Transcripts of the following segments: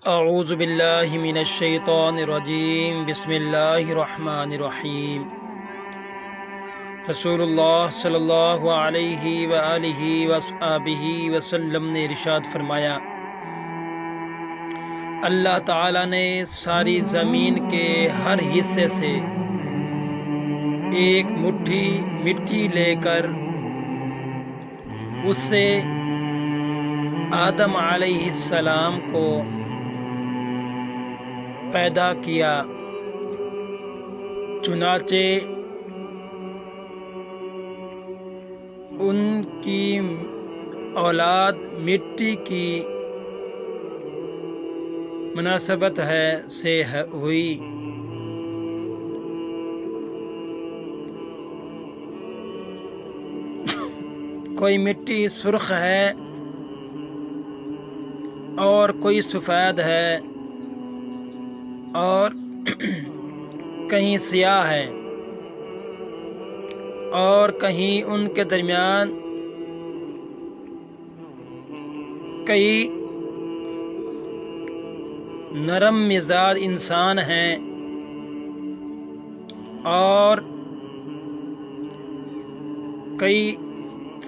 اعوذ باللہ من الشیطان الرجیم بسم اللہ الرحمن الرحیم۔ رسول اللہ صلی اللہ علیہ وآلہ وصحبہ وسلم نے ارشاد فرمایا، اللہ تعالیٰ نے ساری زمین کے ہر حصے سے ایک مٹھی مٹی لے کر اس سے آدم علیہ السلام کو پیدا کیا، چنانچہ ان کی اولاد مٹی کی مناسبت سے ہوئی۔ کوئی مٹی سرخ ہے اور کوئی سفید ہے اور کہیں سیاہ ہے اور کہیں ان کے درمیان کئی نرم مزاج انسان ہیں اور کئی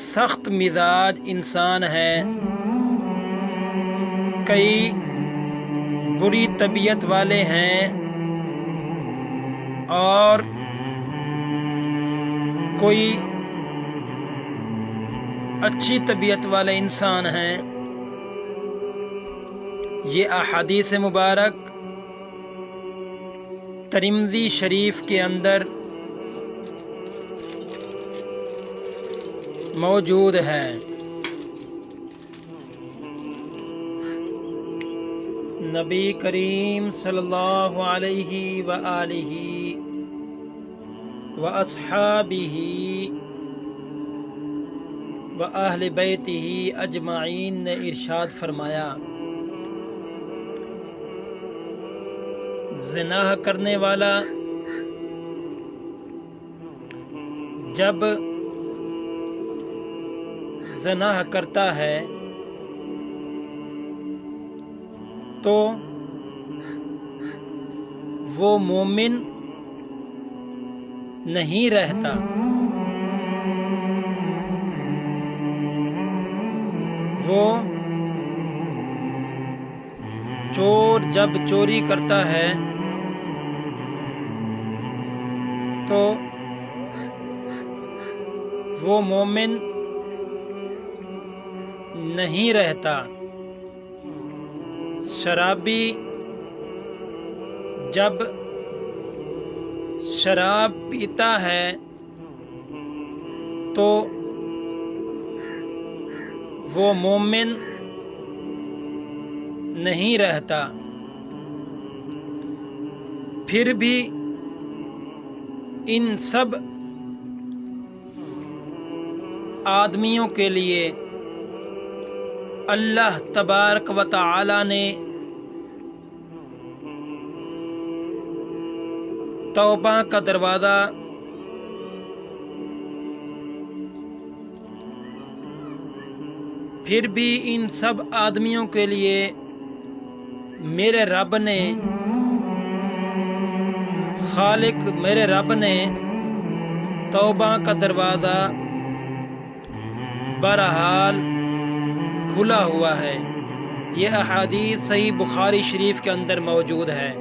سخت مزاج انسان ہیں، کئی بری طبیعت والے ہیں اور کوئی اچھی طبیعت والے انسان ہیں۔ یہ احادیث مبارک ترمذی شریف کے اندر موجود ہے۔ نبی کریم صلی اللہ علیہ وآلہ واصحابہ واہل بیتہ اجمعین نے ارشاد فرمایا، زنا کرنے والا جب زنا کرتا ہے تو وہ مومن نہیں رہتا، وہ چور جب چوری کرتا ہے تو وہ مومن نہیں رہتا، شرابی جب شراب پیتا ہے تو وہ مومن نہیں رہتا۔ پھر بھی ان سب آدمیوں کے لیے اللہ تبارک و تعالی نے توبہ کا دروازہ پھر بھی ان سب آدمیوں کے لیے میرے رب نے میرے رب نے توبہ کا دروازہ بہرحال کھلا ہوا ہے۔ یہ احادیث صحیح بخاری شریف کے اندر موجود ہے۔